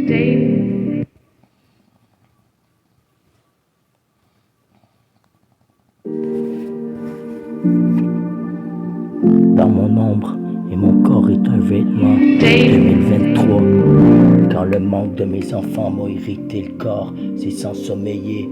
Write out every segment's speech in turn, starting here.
Dans mon ombre et mon corps est un vêtement. 2023, quand le manque de mes enfants m'a irrité le corps, c'est sans sommeiller.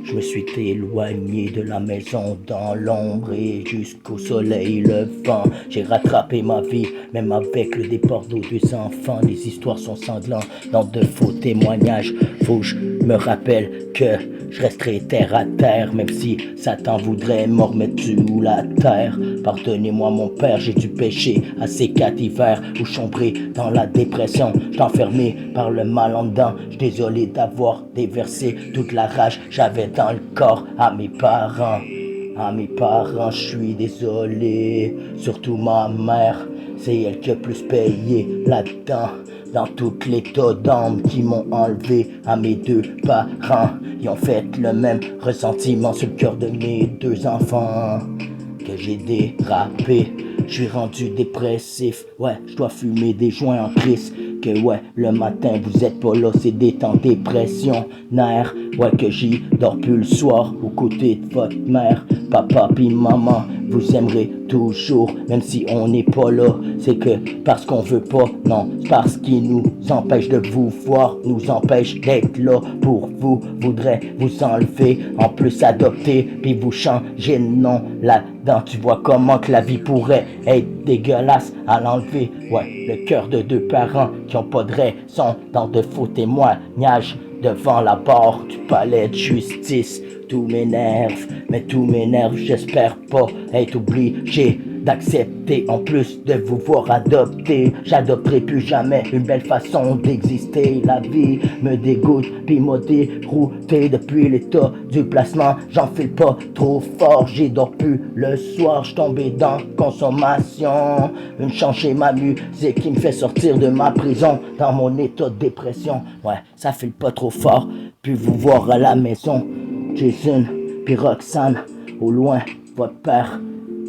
Je me suis éloigné de la maison dans l'ombre et jusqu'au soleil levant. J'ai rattrapé ma vie, même avec le départ de deux enfants. Les histoires sont sanglantes dans de faux témoignages. Faut que je me rappelle que je resterai terre à terre, même si Satan voudrait me remettre sous la terre. Pardonnez-moi mon père, j'ai dû pécher à ces 4 hivers où je sombrais dans la dépression. J'étais enfermé par le mal en dedans. Je suis désolé d'avoir déversé toute la rage j'avais dans le corps à mes parents. À mes parents, je suis désolé. Surtout ma mère, c'est elle qui a plus payé là-dedans. Dans tout l'état d'âme qui m'ont enlevé à mes 2 parents. Ils ont fait le même ressentiment sur le cœur de mes 2 enfants. Que j'ai dérapé, je suis rendu dépressif. Ouais, je dois fumer des joints en crise. Que ouais, le matin vous êtes pas là, c'est des temps dépression. Nerf, ouais que j'y dors plus le soir aux côtés de votre mère. Papa pis maman, vous aimerez toujours, même si on n'est pas là. C'est que parce qu'on veut pas, non, c'est parce qu'il nous empêche de vous voir, nous empêche d'être là pour vous. Voudrait vous enlever, en plus adopter, puis vous changer de nom là-dedans. Tu vois comment que la vie pourrait être dégueulasse à l'enlever. Ouais, le cœur de 2 parents qui ont pas de raison dans de faux témoignages devant la barre du palais de justice. Tout m'énerve, mais tout m'énerve, j'espère pas être obligé d'accepter en plus de vous voir adopter. J'adopterai plus jamais une belle façon d'exister. La vie me dégoûte, puis m'a dérouté depuis l'état du placement. J'en file pas trop fort, j'y dors plus le soir. J'suis tombé dans consommation. Une changer ma musique qui me fait sortir de ma prison dans mon état de dépression. Ouais, ça file pas trop fort, puis vous voir à la maison. Jason, puis Roxane, au loin, votre père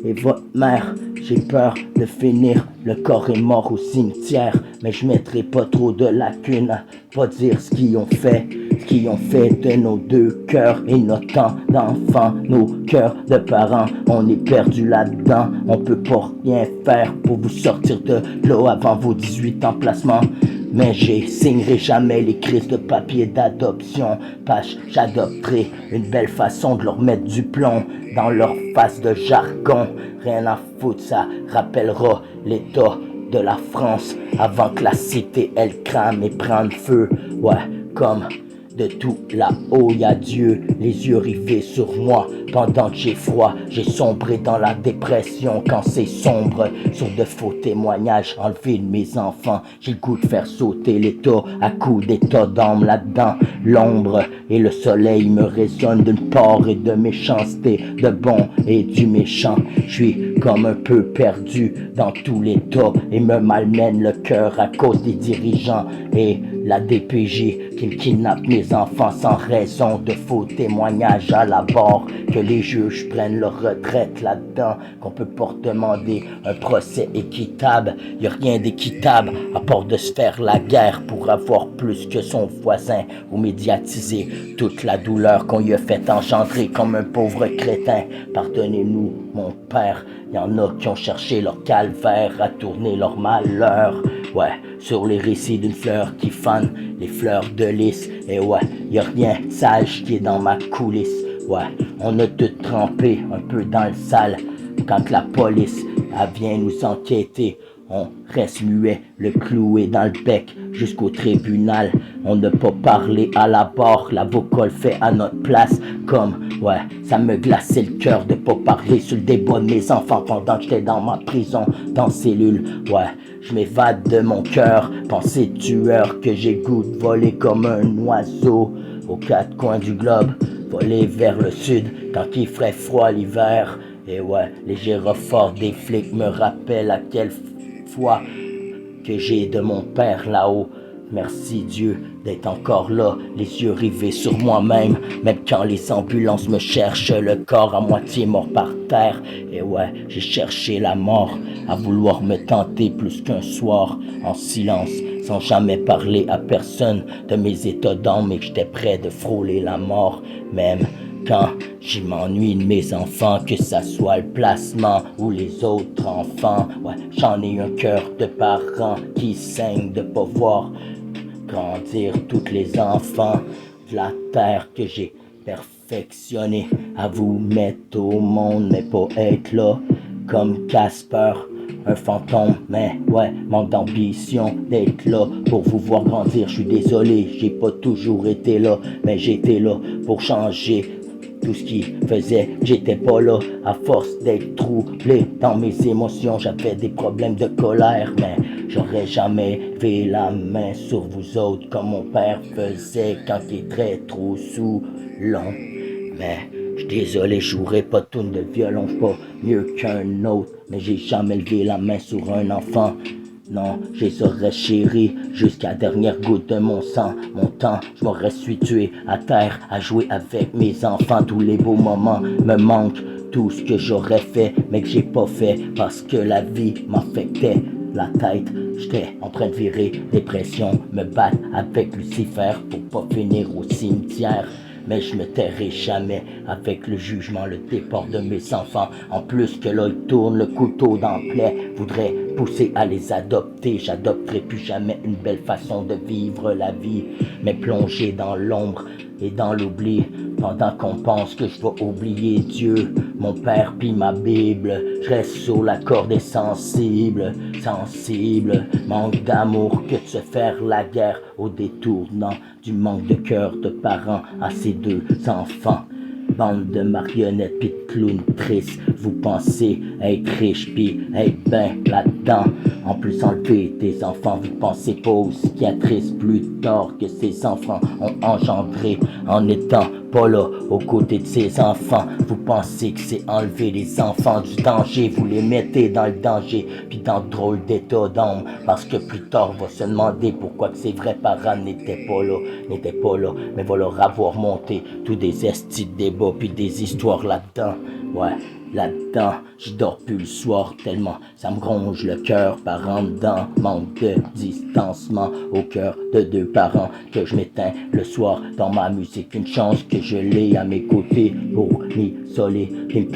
et votre mère. J'ai peur de finir, le corps est mort au cimetière. Mais je mettrai pas trop de lacunes à pas dire ce qu'ils ont fait. Ce qu'ils ont fait de nos 2 cœurs et notre temps d'enfant. Nos cœurs de parents, on est perdu là-dedans. On peut pas rien faire pour vous sortir de l'eau avant vos 18 ans placement. Mais signerai jamais les crises de papier d'adoption. Parce que j'adopterai une belle façon de leur mettre du plomb dans leur face de jargon. Rien à foutre, ça rappellera l'état de la France avant que la cité elle crame et prenne feu. Ouais, comme de tout là-haut y'a Dieu, les yeux rivés sur moi. Pendant que j'ai froid, j'ai sombré dans la dépression. Quand c'est sombre, sur de faux témoignages enlevés de mes enfants. J'ai le goût de faire sauter l'état à coups d'état d'âme là-dedans. L'ombre et le soleil me résonnent d'une part et de méchanceté, de bon et du méchant. Je suis comme un peu perdu dans tout l'état et me malmène le cœur à cause des dirigeants et la DPJ qui me kidnappe mes enfants sans raison. De faux témoignages à la barre, que les juges prennent leur retraite là-dedans, qu'on peut pas demander un procès équitable. Y a rien d'équitable à part de se faire la guerre pour avoir plus que son voisin ou médiatiser toute la douleur qu'on y a fait engendrer comme un pauvre crétin. Pardonnez-nous mon père, y en a qui ont cherché leur calvaire à tourner leur malheur. Ouais, sur les récits d'une fleur qui fane les fleurs de lys. Et ouais, y a rien de sage qui est dans ma coulisse. Ouais, on a tout trempé un peu dans le sale. Quand la police vient nous enquêter, on reste muet, le cloué dans le bec jusqu'au tribunal. On ne peut pas parler à la barre, l'avocat le fait à notre place. Comme, ouais, ça me glaçait le cœur de pas parler sur le débat de mes enfants pendant que j'étais dans ma prison, dans cellule. Ouais, je m'évade de mon cœur, pensée de tueur que j'ai goût de voler comme un oiseau aux 4 coins du globe. Voler vers le sud quand il ferait froid l'hiver. Et ouais, les gyrophares des flics me rappellent à quelle fois que j'ai de mon père là-haut. Merci Dieu d'être encore là, les yeux rivés sur moi-même. Même quand les ambulances me cherchent, le corps à moitié mort par terre. Et ouais, j'ai cherché la mort à vouloir me tenter plus qu'un soir en silence, sans jamais parler à personne de mes états d'âme et que j'étais prêt de frôler la mort. Même quand je m'ennuie de mes enfants, que ça soit le placement ou les autres enfants. Ouais, j'en ai un cœur de parent qui saigne de pas voir grandir tous les enfants de la terre que j'ai perfectionné. À vous mettre au monde, mais pas être là comme Casper, un fantôme, mais ouais, manque d'ambition d'être là pour vous voir grandir. Je suis désolé, j'ai pas toujours été là, mais j'étais là pour changer tout ce qui faisait que j'étais pas là. À force d'être troublé dans mes émotions, j'avais des problèmes de colère, mais j'aurais jamais levé la main sur vous autres comme mon père faisait quand il était trop saoulant. Mais j'suis désolé, je jouerai pas de tune de violon, pas mieux qu'un autre, mais j'ai jamais levé la main sur un enfant. Non, je les aurais chéris jusqu'à la dernière goutte de mon sang. Mon temps, je m'aurais su tuer à terre, à jouer avec mes enfants. Tous les beaux moments me manquent, tout ce que j'aurais fait, mais que j'ai pas fait, parce que la vie m'affectait la tête. J'étais en train de virer dépression, me battre avec Lucifer pour pas finir au cimetière. Mais je me tairai jamais avec le jugement, le départ de mes enfants. En plus que là, ils tournent le couteau dans le plaie, voudrais pousser à les adopter. J'adopterai plus jamais une belle façon de vivre la vie, mais plonger dans l'ombre et dans l'oubli, pendant qu'on pense que je vais oublier Dieu, mon père pis ma Bible. Je reste sur la corde et sensible, manque d'amour que de se faire la guerre au détournant du manque de cœur de parents à ces deux enfants. Bande de marionnettes pis de clowns tristes, vous pensez être riche pis être ben là-dedans. En plus enlever des enfants, vous pensez pas aux cicatrices plus tard que ces enfants ont engendré en étant pas là aux côtés de ces enfants. Vous pensez que c'est enlever les enfants du danger, vous les mettez dans le danger puis dans de drôles d'état d'âme, parce que plus tard on va se demander pourquoi que ces vrais parents n'étaient pas là, mais va leur avoir monté tous des estis de débats puis des histoires là-dedans. Ouais, là-dedans, je dors plus le soir tellement ça me ronge le cœur par en dedans. Manque de distancement au cœur de deux parents que je m'éteins le soir dans ma musique. Une chance que je l'ai à mes côtés pour m'isoler et me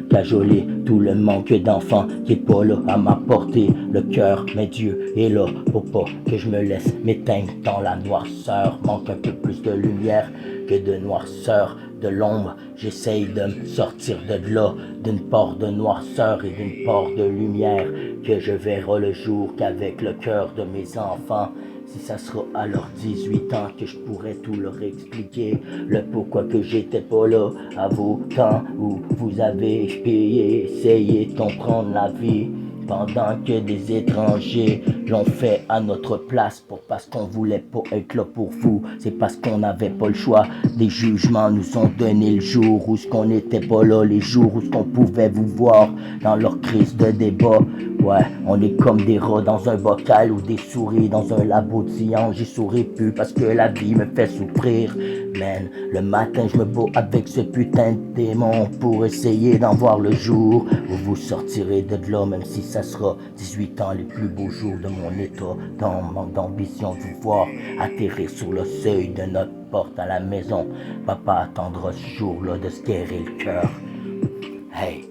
cajoler tout le manque d'enfants qui est pas là à ma portée. Le cœur, mais Dieu est là pour pas que je me laisse m'éteindre dans la noirceur. Manque un peu plus de lumière que de noirceur. De l'ombre, j'essaye de me sortir de là, d'une part de noirceur et d'une part de lumière, que je verrai le jour qu'avec le cœur de mes enfants. Si ça sera à leurs 18 ans que je pourrais tout leur expliquer, le pourquoi que j'étais pas là à vos temps où vous avez payé, essayé de comprendre la vie. Pendant que des étrangers l'ont fait à notre place parce qu'on voulait pas être là pour vous, c'est parce qu'on n'avait pas le choix. Des jugements nous ont donné le jour où ce qu'on n'était pas là, les jours où ce qu'on pouvait vous voir dans leur crise de débat. Ouais, on est comme des rats dans un bocal ou des souris dans un labo de science. J'y souris plus parce que la vie me fait souffrir. Man, le matin je me bats avec ce putain de démon pour essayer d'en voir le jour. Vous sortirez de là même si ça sera 18 ans, les plus beaux jours de mon état, dans manque d'ambition de vous voir atterrir sur le seuil de notre porte à la maison. Papa attendra ce jour-là de se guérir le cœur. Hey,